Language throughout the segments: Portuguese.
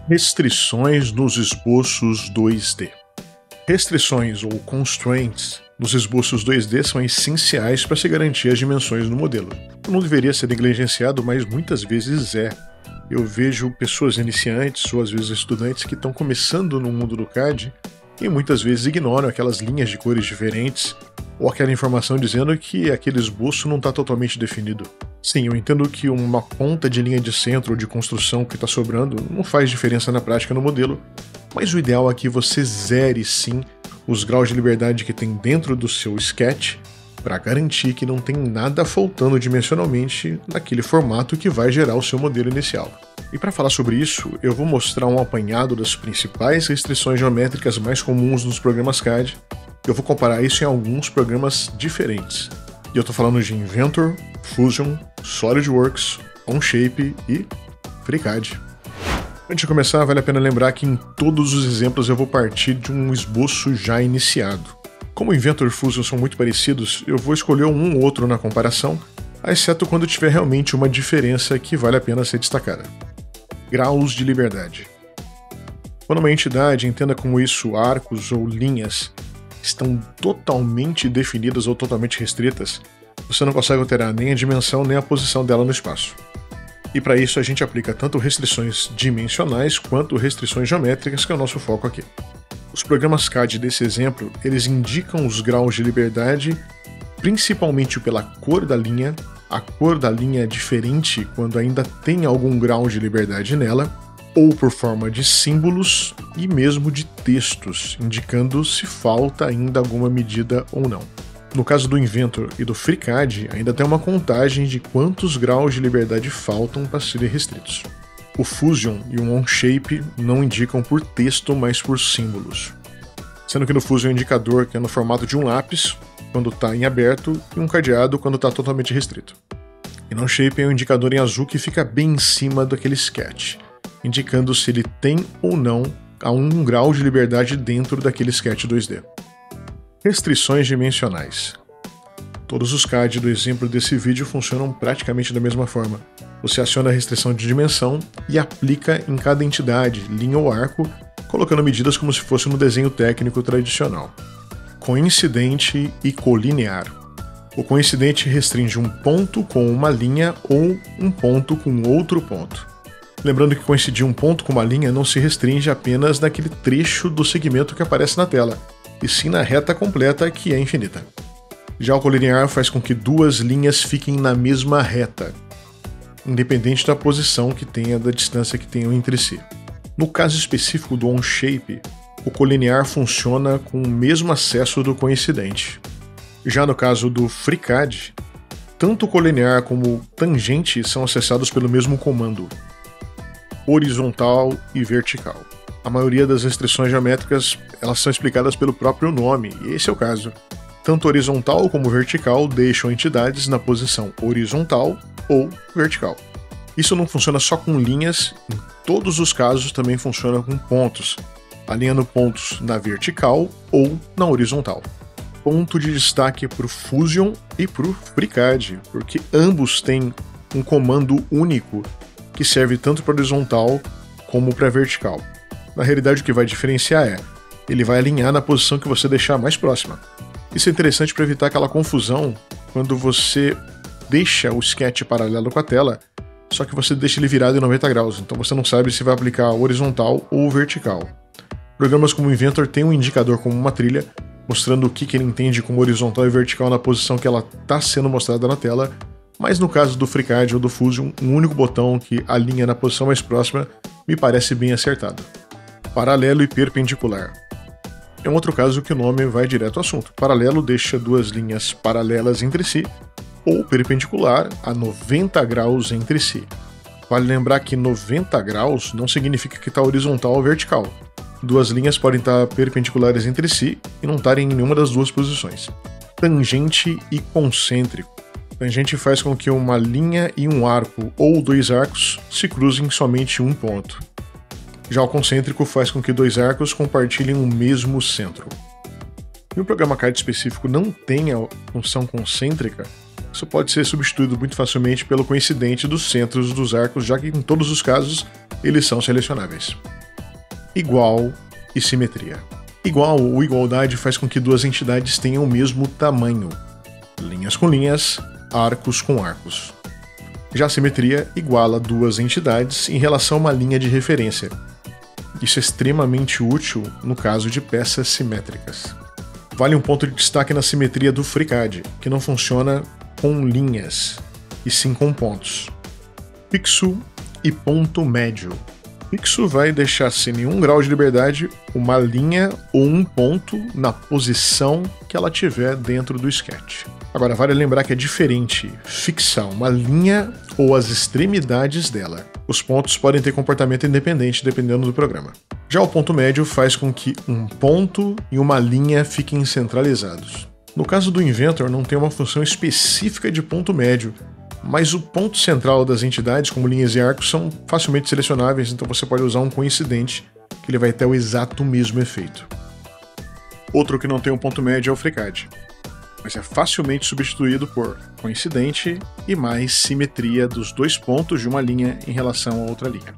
Restrições nos esboços 2D. Restrições ou constraints nos esboços 2D são essenciais para se garantir as dimensões do modelo. Não deveria ser negligenciado, mas muitas vezes é. Eu vejo pessoas iniciantes ou às vezes estudantes que estão começando no mundo do CAD e muitas vezes ignoram aquelas linhas de cores diferentes ou aquela informação dizendo que aquele esboço não está totalmente definido. Sim, eu entendo que uma ponta de linha de centro ou de construção que está sobrando não faz diferença na prática no modelo, mas o ideal é que você zere sim os graus de liberdade que tem dentro do seu sketch para garantir que não tem nada faltando dimensionalmente naquele formato que vai gerar o seu modelo inicial. E para falar sobre isso, eu vou mostrar um apanhado das principais restrições geométricas mais comuns nos programas CAD. Eu vou comparar isso em alguns programas diferentes. E eu estou falando de Inventor, Fusion, SolidWorks, Onshape e FreeCAD. Antes de começar, vale a pena lembrar que em todos os exemplos eu vou partir de um esboço já iniciado. Como Inventor e Fusion são muito parecidos, eu vou escolher um ou outro na comparação, exceto quando tiver realmente uma diferença que vale a pena ser destacada. Graus de liberdade. Quando uma entidade, entenda como isso arcos ou linhas, estão totalmente definidas ou totalmente restritas, você não consegue alterar nem a dimensão nem a posição dela no espaço. E para isso a gente aplica tanto restrições dimensionais quanto restrições geométricas, que é o nosso foco aqui. Os programas CAD desse exemplo, eles indicam os graus de liberdade principalmente pela cor da linha. A cor da linha é diferente quando ainda tem algum grau de liberdade nela, ou por forma de símbolos e mesmo de textos, indicando se falta ainda alguma medida ou não. No caso do Inventor e do FreeCAD, ainda tem uma contagem de quantos graus de liberdade faltam para serem restritos. O Fusion e o Onshape não indicam por texto, mas por símbolos. Sendo que no Fusion é um indicador que é no formato de um lápis, quando está em aberto, e um cadeado quando está totalmente restrito. E no Onshape é um indicador em azul que fica bem em cima daquele sketch, indicando se ele tem ou não a um grau de liberdade dentro daquele sketch 2D. Restrições dimensionais. Todos os CAD do exemplo desse vídeo funcionam praticamente da mesma forma. Você aciona a restrição de dimensão e aplica em cada entidade, linha ou arco, colocando medidas como se fosse no desenho técnico tradicional. Coincidente e colinear. O coincidente restringe um ponto com uma linha ou um ponto com outro ponto. Lembrando que coincidir um ponto com uma linha não se restringe apenas naquele trecho do segmento que aparece na tela, e sim na reta completa, que é infinita. Já o colinear faz com que duas linhas fiquem na mesma reta, independente da posição que tenha, da distância que tenham entre si. No caso específico do Onshape, o colinear funciona com o mesmo acesso do coincidente. Já no caso do FreeCAD, tanto o colinear como o tangente são acessados pelo mesmo comando, horizontal e vertical. A maioria das restrições geométricas elas são explicadas pelo próprio nome, e esse é o caso. Tanto horizontal como vertical deixam entidades na posição horizontal ou vertical. Isso não funciona só com linhas, em todos os casos também funciona com pontos, alinhando pontos na vertical ou na horizontal. Ponto de destaque para o Fusion e para o FreeCAD, porque ambos têm um comando único que serve tanto para horizontal como para vertical. Na realidade, o que vai diferenciar é, ele vai alinhar na posição que você deixar mais próxima. Isso é interessante para evitar aquela confusão quando você deixa o sketch paralelo com a tela, só que você deixa ele virado em 90 graus, então você não sabe se vai aplicar horizontal ou vertical. Programas como o Inventor têm um indicador como uma trilha, mostrando o que ele entende como horizontal e vertical na posição que ela está sendo mostrada na tela, mas no caso do FreeCAD ou do Fusion, um único botão que alinha na posição mais próxima me parece bem acertado. Paralelo e perpendicular. É um outro caso que o nome vai direto ao assunto. Paralelo deixa duas linhas paralelas entre si, ou perpendicular a 90 graus entre si. Vale lembrar que 90 graus não significa que está horizontal ou vertical. Duas linhas podem estar perpendiculares entre si e não estarem em nenhuma das duas posições. Tangente e concêntrico. Tangente faz com que uma linha e um arco ou dois arcos se cruzem em somente um ponto. Já o concêntrico faz com que dois arcos compartilhem o mesmo centro. E um programa CAD específico não tenha função concêntrica, isso pode ser substituído muito facilmente pelo coincidente dos centros dos arcos, já que em todos os casos eles são selecionáveis. igual e simetria. Igual ou igualdade faz com que duas entidades tenham o mesmo tamanho. Linhas com linhas, arcos com arcos. Já a simetria iguala duas entidades em relação a uma linha de referência. Isso é extremamente útil no caso de peças simétricas. Vale um ponto de destaque na simetria do FreeCAD, que não funciona com linhas, e sim com pontos. Pixel e ponto médio. Pixel vai deixar sem nenhum grau de liberdade uma linha ou um ponto na posição que ela tiver dentro do sketch. Agora, vale lembrar que é diferente fixar uma linha ou as extremidades dela. Os pontos podem ter comportamento independente dependendo do programa. Já o ponto médio faz com que um ponto e uma linha fiquem centralizados. No caso do Inventor, não tem uma função específica de ponto médio, mas o ponto central das entidades, como linhas e arcos, são facilmente selecionáveis, então você pode usar um coincidente, que ele vai ter o exato mesmo efeito. Outro que não tem um ponto médio é o FreeCAD, mas é facilmente substituído por coincidente e mais simetria dos dois pontos de uma linha em relação a outra linha.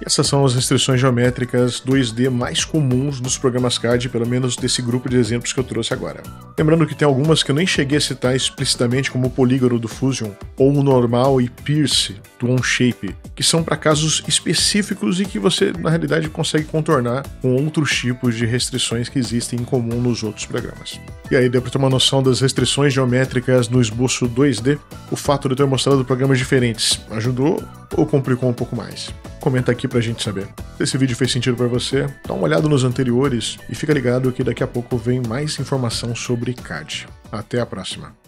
E essas são as restrições geométricas 2D mais comuns nos programas CAD, pelo menos desse grupo de exemplos que eu trouxe agora. Lembrando que tem algumas que eu nem cheguei a citar explicitamente, como o polígono do Fusion, ou o normal e Pierce do Onshape, que são para casos específicos e que você, na realidade, consegue contornar com outros tipos de restrições que existem em comum nos outros programas. E aí deu para ter uma noção das restrições geométricas no esboço 2D? O fato de eu ter mostrado programas diferentes ajudou ou complicou um pouco mais? Comenta aqui pra gente saber. Se esse vídeo fez sentido pra você, dá uma olhada nos anteriores e fica ligado que daqui a pouco vem mais informação sobre CAD. Até a próxima!